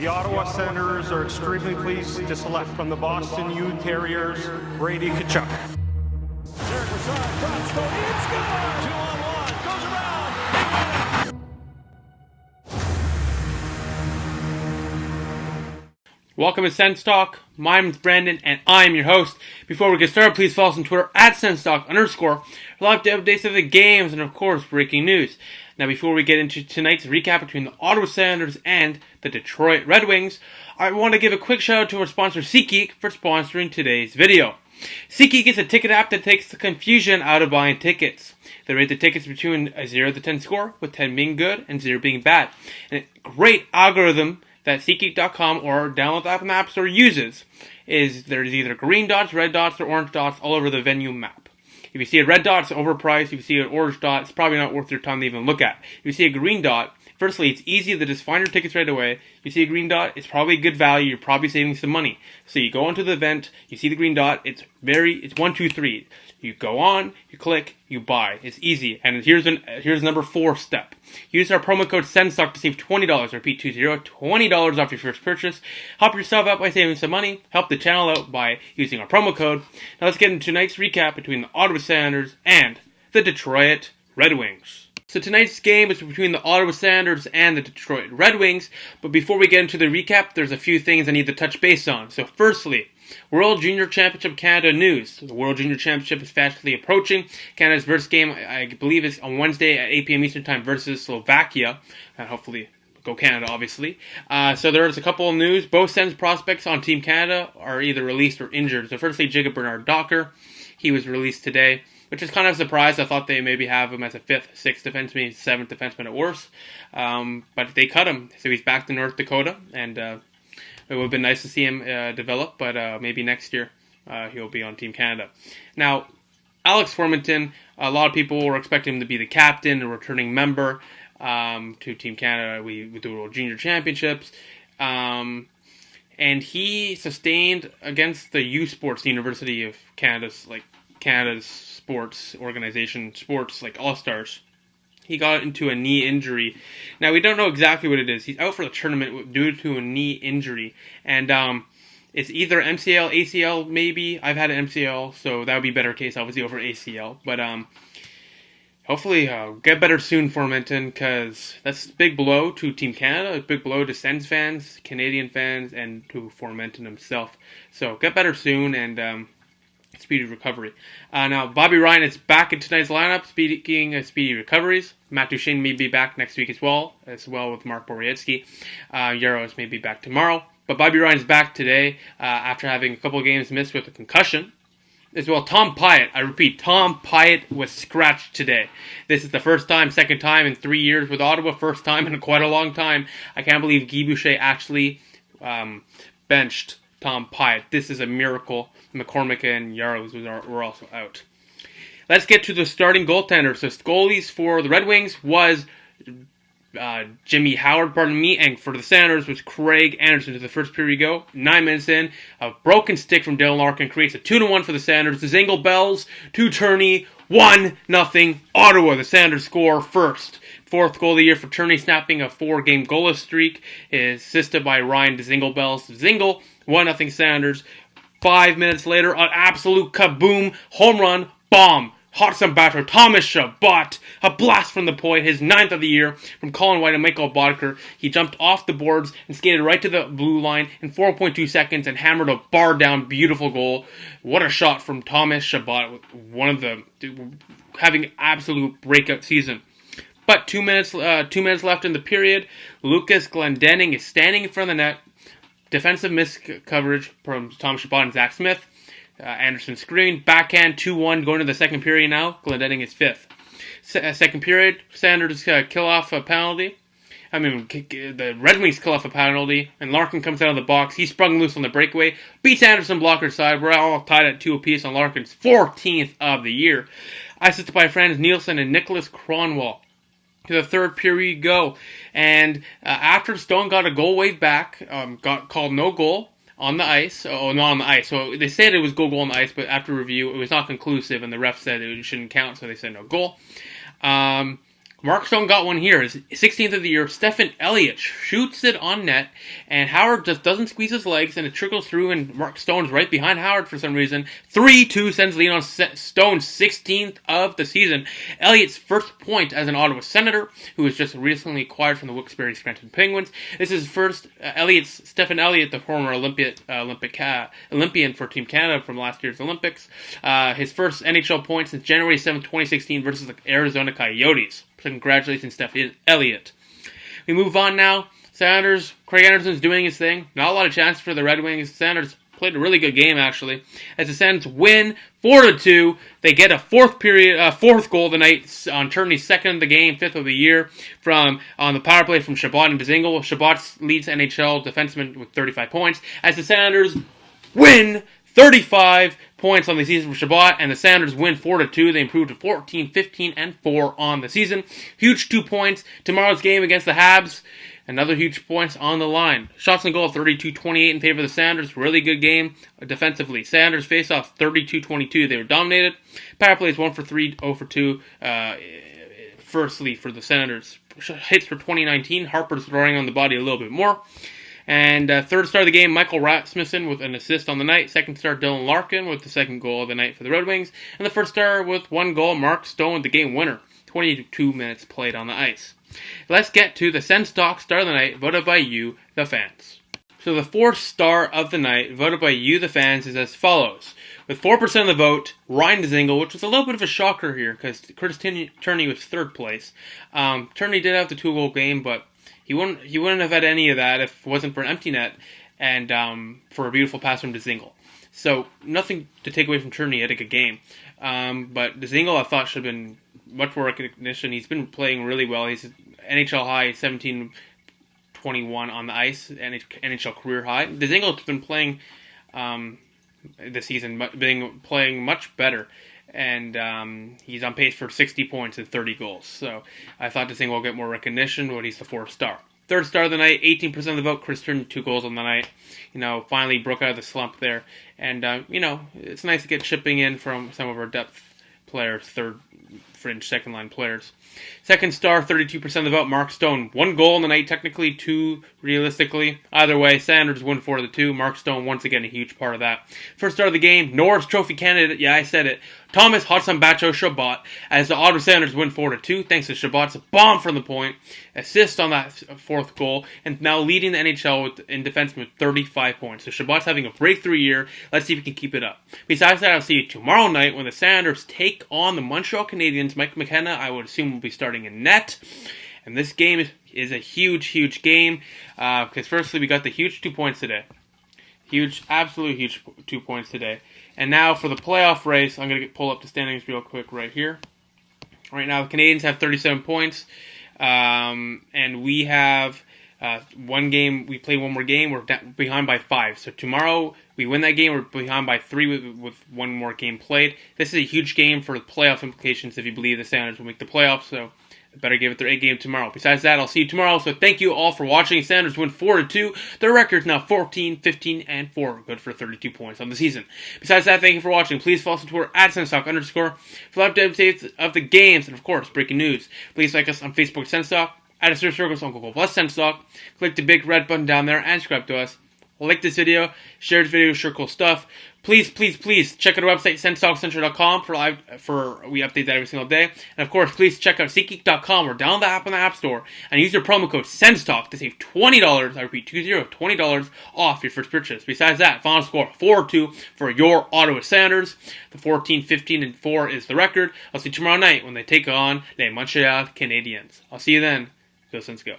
The Ottawa Senators are extremely pleased to select from the Boston U Terriers, Brady Tkachuk. Derek Brassard, cross, go in, score! 2-on-1, goes around. Welcome to Sens Talk. My name is Brandon, and I'm your host. Before we get started, please follow us on Twitter at SensTalk_ for live updates of the games and, of course, breaking news. Now, before we get into tonight's recap between the Ottawa Senators and the Detroit Red Wings, I want to give a quick shout out to our sponsor SeatGeek for sponsoring today's video. SeatGeek is a ticket app that takes the confusion out of buying tickets. They rate the tickets between a 0 to 10 score, with 10 being good and 0 being bad. And a great algorithm that SeatGeek.com or download the app in the App Store uses is there's either green dots, red dots, or orange dots all over the venue map. If you see a red dot, it's overpriced. If you see an orange dot, it's probably not worth your time to even look at. If you see a green dot, firstly, it's easy to just find your tickets right away. If you see a green dot, it's probably good value. You're probably saving some money. So you go onto the event, you see the green dot, it's 1, 2, 3. You go on, you click, you buy. It's easy. And here's number 4 step. Use our promo code SENSTOCK to save $20. Repeat, $20 off your first purchase. Help yourself out by saving some money. Help the channel out by using our promo code. Now let's get into tonight's recap between the Ottawa Senators and the Detroit Red Wings. So tonight's game is between the Ottawa Senators and the Detroit Red Wings. But before we get into the recap, there's a few things I need to touch base on. So firstly, World Junior Championship Canada news. The World Junior Championship is fastly approaching. Canada's first game, I believe, is on Wednesday at 8 p.m. Eastern Time versus Slovakia. And hopefully, go Canada, obviously. So there's a couple of news. Both Sens prospects on Team Canada are either released or injured. So firstly, Jacob Bernard-Docker. He was released today, which is kind of a surprise. I thought they maybe have him as a 5th, 6th defenseman, maybe 7th defenseman at worst. But they cut him. So he's back to North Dakota. And it would have been nice to see him develop, but maybe next year he'll be on Team Canada. Now, Alex Formenton, a lot of people were expecting him to be the captain, a returning member to Team Canada. We do the World Junior Championships. And he sustained against the U Sports University of Canada's sports organization, sports like All-Stars. He got into a knee injury. Now, we don't know exactly what it is. He's out for the tournament due to a knee injury. And it's either MCL, ACL, maybe. I've had an MCL, so that would be a better case, obviously, over ACL. But hopefully get better soon, Formenton, because that's a big blow to Team Canada, a big blow to Sens fans, Canadian fans, and to Formenton himself. So get better soon, and speedy recovery. Now, Bobby Ryan is back in tonight's lineup. Speaking of speedy recoveries, Matt Duchene may be back next week as well with Mark Borowiecki. Yaros may be back tomorrow. But Bobby Ryan is back today after having a couple of games missed with a concussion. As well, Tom Pyatt, I repeat, Tom Pyatt was scratched today. This is the second time in 3 years with Ottawa, first time in quite a long time. I can't believe Guy Boucher actually benched Tom Pyatt. This is a miracle. McCormick and Yaros were also out. Let's get to the starting goaltender. So goalies for the Red Wings was Jimmy Howard, and for the Senators was Craig Anderson. To the first period go, 9 minutes in, a broken stick from Dylan Larkin creates a 2-1 for the Senators. The Zingle Bells, 2 Turney, 1-0 Ottawa. The Senators score first. 4th goal of the year for Turney, snapping a 4-game goalless streak, is assisted by Ryan Zingle Bells. Zingle, 1-0 Senators. 5 minutes later, an absolute kaboom, home run, bomb. Hudson batter, Thomas Chabot, a blast from the point, his 9th of the year from Colin White and Michael Bodker. He jumped off the boards and skated right to the blue line in 4.2 seconds and hammered a bar down, beautiful goal. What a shot from Thomas Chabot, having absolute breakout season. But 2 minutes left in the period. Lucas Glendening is standing in front of the net. Defensive miscoverage from Tom Chabot and Zach Smith. Anderson screen, backhand, 2-1, going to the second period now. Glendening is 5th. Second period, Sanders kill off a penalty. The Red Wings kill off a penalty, and Larkin comes out of the box. He sprung loose on the breakaway, beats Anderson blocker side. We're all tied at 2 apiece on Larkin's 14th of the year. Assisted by Franz Nielsen and Nicholas Kronwall. To the third period go, and after Stone got a goal wave back, got called no goal on the ice. Oh, not on the ice. So they said it was goal on the ice, but after review, it was not conclusive, and the ref said it shouldn't count, so they said no goal. Mark Stone got one here. His 16th of the year. Stephen Elliott shoots it on net, and Howard just doesn't squeeze his legs, and it trickles through, and Mark Stone's right behind Howard for some reason. 3-2 sends lead on Stone's 16th of the season. Elliott's first point as an Ottawa Senator, who was just recently acquired from the Wilkes-Barre Scranton Penguins. This is his first. Stephen Elliott, the former Olympian for Team Canada from last year's Olympics. His first NHL point since January 7th, 2016 versus the Arizona Coyotes. So congratulations, Stephen Elliott. We move on now. Sounders, Craig Anderson's doing his thing. Not a lot of chance for the Red Wings. Sounders played a really good game, actually. As the Sens win 4-2, they get a fourth goal of the night on Turney's second of the game, fifth of the year, on the power play from Chabot and Dzingel. Chabot leads NHL defenseman with 35 points. As the Sounders win 35 points on the season for Chabot, and the Sounders win 4-2. They improved to 14, 15, and 4 on the season. Huge 2 points. Tomorrow's game against the Habs, another huge points on the line. Shots on goal 32-28 in favor of the Sounders. Really good game defensively. Sounders face off 32-22. They were dominated. Power plays 1 for 3, 0 for 2. Firstly for the Sounders. Hits for 2019. Harper's throwing on the body a little bit more. And third star of the game, Michael Rasmussen with an assist on the night. Second star, Dylan Larkin with the second goal of the night for the Red Wings. And the first star with 1 goal, Mark Stone with the game winner. 22 minutes played on the ice. Let's get to the Sens Stock Star of the Night, voted by you, the fans. So the fourth star of the night, voted by you, the fans, is as follows. With 4% of the vote, Ryan Dzingel, which was a little bit of a shocker here, because Curtis Turney was third place. Turney did have the 2-goal game, but he wouldn't have had any of that if it wasn't for an empty net and for a beautiful pass from Dzingel. So nothing to take away from Turney. He had a good game. But Dzingel, I thought, should have been much more recognition. He's been playing really well. He's NHL high 17-21 on the ice, NHL career high. Dzingel's been playing this season, playing much better. And he's on pace for 60 points and 30 goals. So I thought Dzingel will get more recognition, but he's the 4th star. Third star of the night, 18% of the vote. Chris turned 2 goals on the night. Finally broke out of the slump there. And, it's nice to get chipping in from some of our depth players, third fringe, second line players. Second star, 32% of the vote, Mark Stone. 1 goal on the night, technically 2 realistically. Either way, Sanders win 4-2. Mark Stone, once again, a huge part of that. First star of the game, Norris Trophy candidate, yeah, I said it, Thomas Hudson-Bacho Chabot, as the Ottawa Senators win 4-2, thanks to Chabot's bomb from the point, assist on that 4th goal, and now leading the NHL in defenseman with 35 points. So Chabot's having a breakthrough year. Let's see if he can keep it up. Besides that, I'll see you tomorrow night when the Senators take on the Montreal Canadiens. Mike McKenna, I would assume, will be starting in net. And this game is a huge, huge game, because firstly, we got the huge 2 points today. Huge, absolutely huge 2 points today. And now for the playoff race, I'm going to pull up the standings real quick right here. Right now, the Canadiens have 37 points, and we have 1 game. We play 1 more game. We're behind by 5. So tomorrow, we win that game. We're behind by 3 with 1 more game played. This is a huge game for the playoff implications if you believe the Sounders will make the playoffs. So better give it their A game tomorrow. Besides that, I'll see you tomorrow. So thank you all for watching. Sounders win 4-2. Their record's now 14, 15, and 4. Good for 32 points on the season. Besides that, thank you for watching. Please follow us on Twitter at Senstalk_ for live updates of the games and, of course, breaking news. Please like us on Facebook, Senstalk. Add a search circle on Google Plus Senstalk. Click the big red button down there and subscribe to us. Like this video, share this video, sure cool stuff. Please, please, please check out our website, senstalkcentral.com for we update that every single day. And of course, please check out SeatGeek.com or download the app on the App Store and use your promo code SENSTALK to save $20. I repeat, $20 off your first purchase. Besides that, final score 4-2 for your Ottawa Sounders. The 14, 15, and 4 is the record. I'll see you tomorrow night when they take on the Montreal Canadiens. I'll see you then. Go Sens go.